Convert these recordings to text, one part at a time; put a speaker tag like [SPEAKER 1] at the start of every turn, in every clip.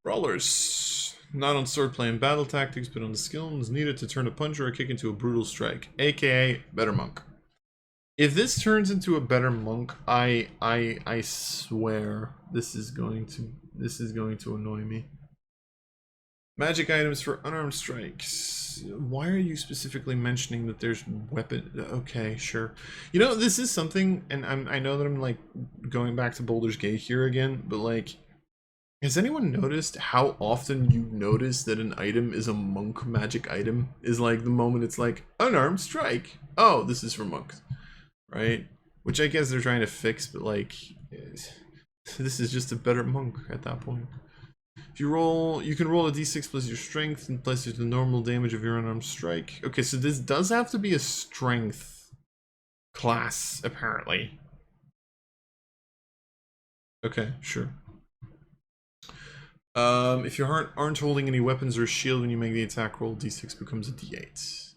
[SPEAKER 1] Brawlers. Not on swordplay and battle tactics, but on the skills needed to turn a punch or a kick into a brutal strike, aka better monk. If this turns into a better monk, I swear this is going to annoy me. Magic items for unarmed strikes. Why are you specifically mentioning that there's weapon? Okay, sure. You know, this is something, and I know that I'm like going back to Baldur's Gate here again, but like, has anyone noticed how often you notice that an item is a monk magic item? Is like the moment it's like unarmed strike. Oh, this is for monks, right? Which I guess they're trying to fix, but like, this is just a better monk at that point. If you roll, you can roll a d6 plus your strength and plus the normal damage of your unarmed strike. Okay, so this does have to be a strength class, apparently. Okay, sure. If you aren't holding any weapons or shield when you make the attack roll, d6 becomes a d8.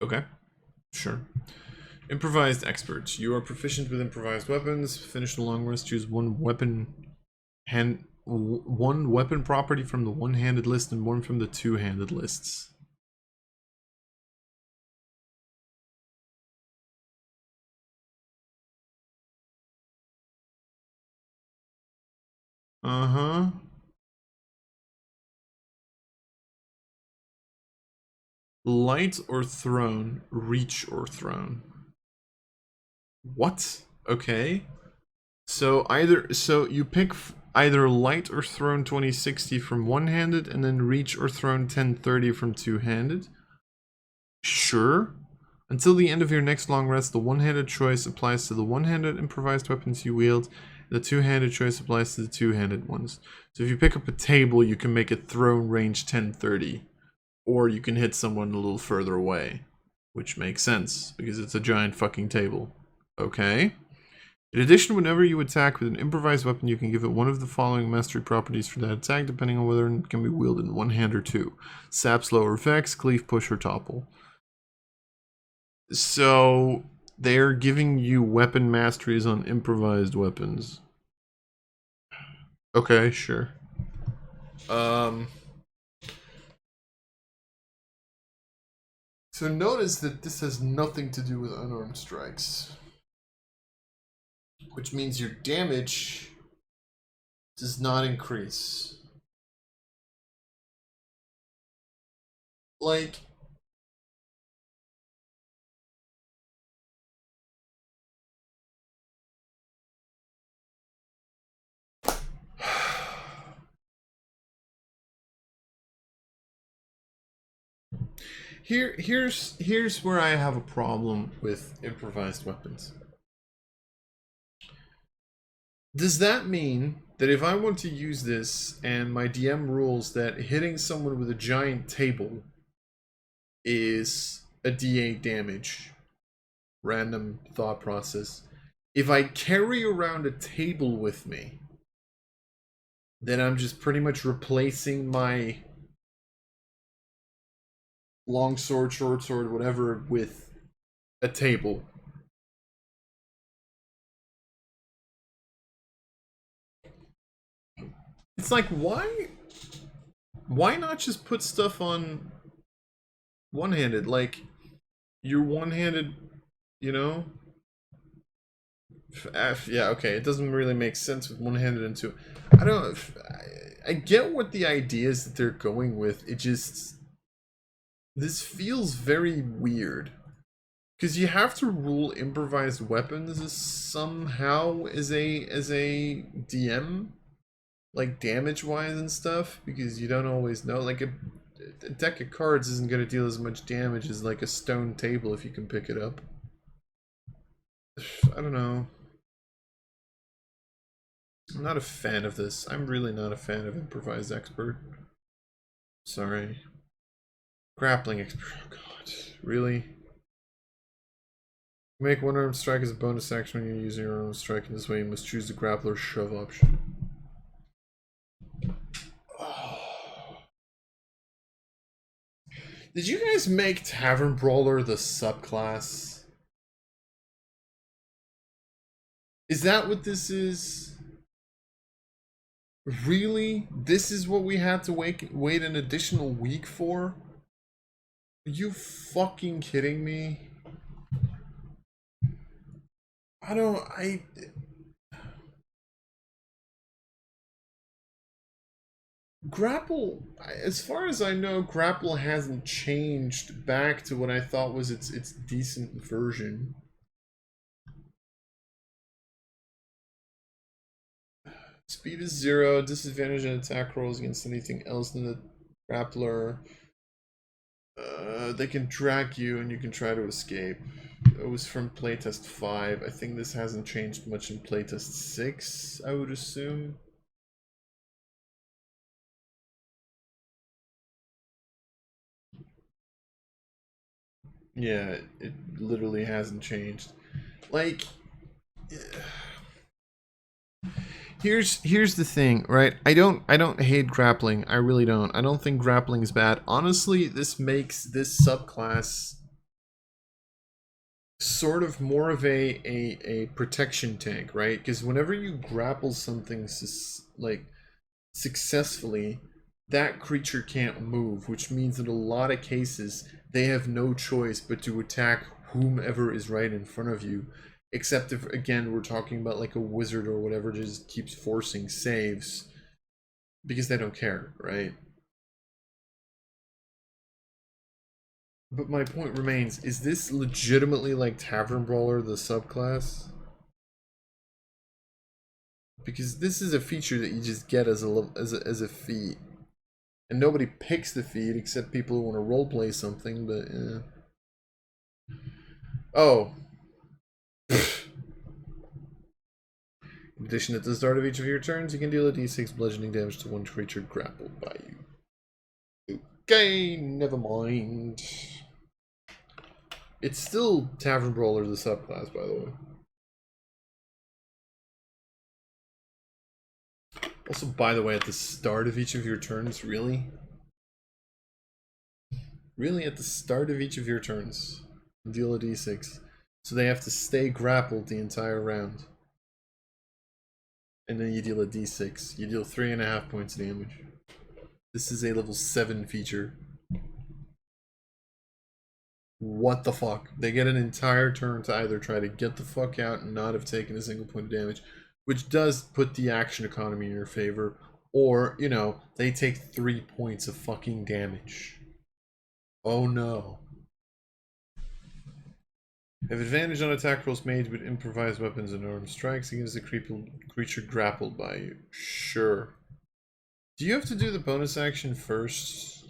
[SPEAKER 1] Okay, sure. Improvised experts. You are proficient with improvised weapons. Finish the long rest. Choose one weapon property from the one-handed list and one from the two-handed lists. Uh-huh. Light or thrown, reach or thrown. What? Okay. So you pick either light or thrown 2060 from one-handed and then reach or thrown 1030 from two-handed. Sure. Until the end of your next long rest, the one-handed choice applies to the one-handed improvised weapons you wield. The two-handed choice applies to the two-handed ones. So if you pick up a table, you can make it thrown range 1030. Or you can hit someone a little further away. Which makes sense, because it's a giant fucking table. Okay. In addition, whenever you attack with an improvised weapon, you can give it one of the following mastery properties for that attack, depending on whether it can be wielded in one hand or two. Sap, slow, or vex, cleave, push, or topple. So, they're giving you weapon masteries on improvised weapons. Okay, sure. So notice that this has nothing to do with unarmed strikes. Which means your damage does not increase. Like, here's where I have a problem with improvised weapons. Does that mean that if I want to use this and my DM rules that hitting someone with a giant table is a d8 damage, random thought process, if I carry around a table with me, then I'm just pretty much replacing my long sword, short sword, whatever, with a table? It's like, why not just put stuff on one-handed? Like, you're one-handed, you know? Yeah, okay, it doesn't really make sense with one-handed and two. I don't. I get what the ideas that they're going with. It just, this feels very weird because you have to rule improvised weapons somehow as a DM, like damage wise and stuff, because you don't always know. Like a deck of cards isn't going to deal as much damage as like a stone table if you can pick it up. I don't know. I'm not a fan of this. I'm really not a fan of improvised expert. Sorry. Grappling expert. Oh god. Really? Make one armed strike as a bonus action when you're using your own strike. In this way, you must choose the grappler shove option. Did you guys make Tavern Brawler the subclass? Is that what this is? Really? This is what we had to wait an additional week for? Are you fucking kidding me? Grapple, as far as I know, Grapple hasn't changed back to what I thought was its decent version. Speed is 0, disadvantage in attack rolls against anything else than the grappler. They can drag you and you can try to escape. It was from Playtest 5. I think this hasn't changed much in Playtest 6, I would assume. Yeah, it literally hasn't changed. Like, here's the thing, right? I don't hate grappling. I really don't. I don't think grappling is bad. Honestly, this makes this subclass sort of more of a protection tank, right? Because whenever you grapple something like successfully, that creature can't move, which means in a lot of cases they have no choice but to attack whomever is right in front of you. Except if, again, we're talking about like a wizard or whatever, just keeps forcing saves because they don't care, right? But my point remains, is this legitimately like Tavern Brawler, the subclass? Because this is a feature that you just get as a feat. And nobody picks the feat except people who want to roleplay something, but Oh. In addition, at the start of each of your turns, you can deal a d6 bludgeoning damage to one creature grappled by you. Okay, never mind. It's still Tavern Brawler, the subclass, by the way. Also, by the way, at the start of each of your turns, really? Really, at the start of each of your turns, deal a d6. So they have to stay grappled the entire round. And then you deal a d6. You deal 3.5 points of damage. This is a level 7 feature. What the fuck? They get an entire turn to either try to get the fuck out and not have taken a single point of damage, which does put the action economy in your favor, or, you know, they take 3 points of fucking damage. Oh no. Have advantage on attack rolls made with improvised weapons and armed strikes against the creature grappled by you. Sure. Do you have to do the bonus action first?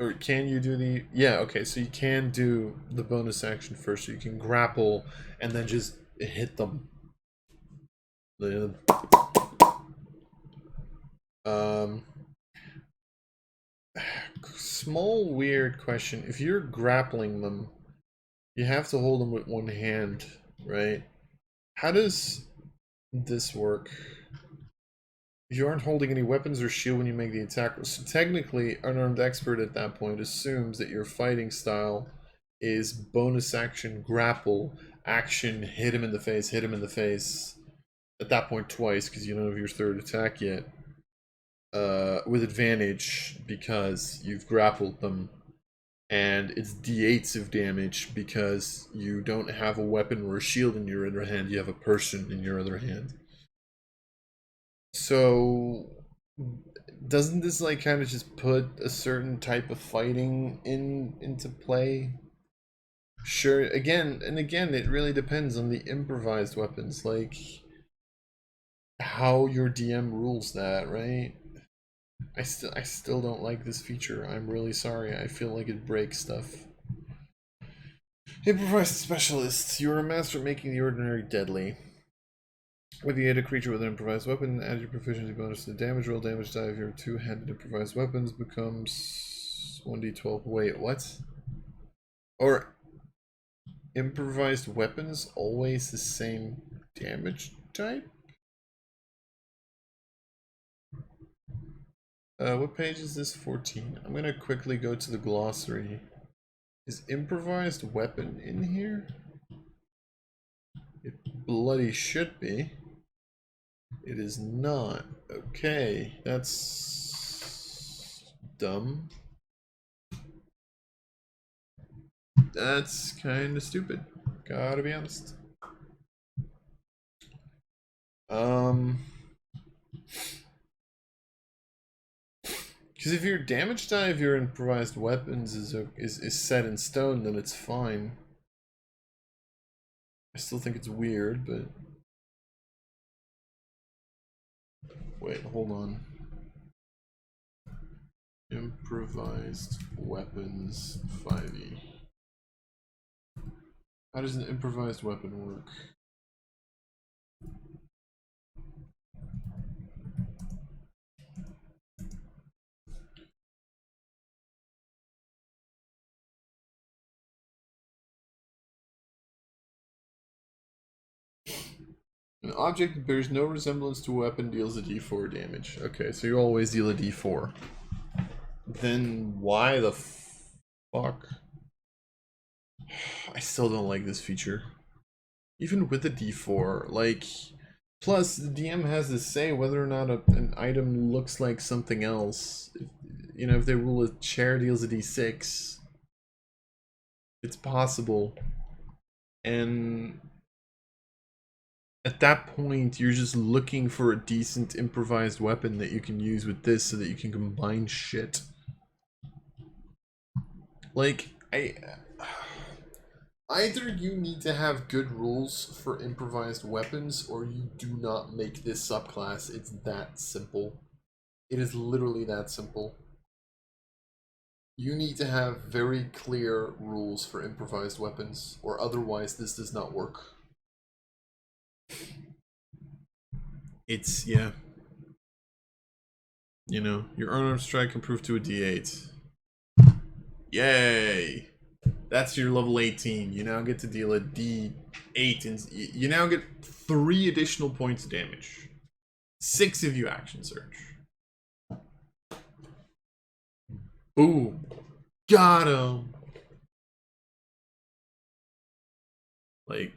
[SPEAKER 1] Or can you do the... Yeah, okay, so you can do the bonus action first. So you can grapple and then just hit them. Small weird question. If you're grappling them, you have to hold them with one hand, right? How does this work? You aren't holding any weapons or shield when you make the attack. So technically, unarmed expert at that point assumes that your fighting style is bonus action grapple, action hit him in the face, hit him in the face. At that point twice, because you don't have your third attack yet. With advantage, because you've grappled them. And it's d8s of damage, because you don't have a weapon or a shield in your other hand, you have a person in your other hand. So doesn't this like kind of just put a certain type of fighting into play? Sure, again and again, it really depends on the improvised weapons, like how your DM rules that, right? I still don't like this feature. I'm really sorry. I feel like it breaks stuff. Improvised specialists. You're a master at making the ordinary deadly. If you hit a creature with an improvised weapon, add your proficiency bonus to the damage roll. Damage die of your two-handed improvised weapons becomes 1d12. Wait, what? Or improvised weapons always the same damage type? What page is this? 14. I'm gonna quickly go to the glossary. Is improvised weapon in here? It bloody should be. It is not. Okay, that's dumb. That's kind of stupid. Gotta be honest. Because if your damage die of your improvised weapons is set in stone, then it's fine. I still think it's weird, but wait, hold on. Improvised weapons 5e. How does an improvised weapon work? An object that bears no resemblance to a weapon deals a d4 damage. Okay, so you always deal a d4. Then why the fuck? I still don't like this feature. Even with the d4, like... Plus, the DM has to say whether or not an item looks like something else. You know, if they rule a chair deals a d6, it's possible. And at that point, you're just looking for a decent improvised weapon that you can use with this so that you can combine shit. Like, either you need to have good rules for improvised weapons, or you do not make this subclass. It's that simple. It is literally that simple. You need to have very clear rules for improvised weapons, or otherwise this does not work. It's, yeah. You know, your unarmed strike improved to a d8. Yay! That's your level 18. You now get to deal a d8, and you now get 3 additional points of damage. 6 if you action search. Boom! Got him! Like,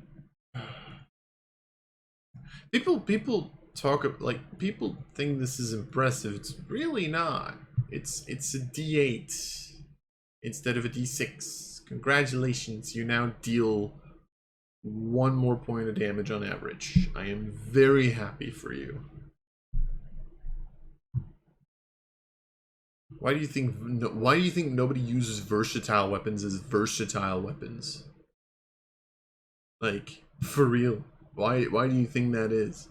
[SPEAKER 1] people talk, like, people think this is impressive. It's really not. It's a d8 instead of a d6. Congratulations, you now deal 1 more point of damage on average. I am very happy for you. Why do you think nobody uses versatile weapons as versatile weapons? Like, for real. Why do you think that is?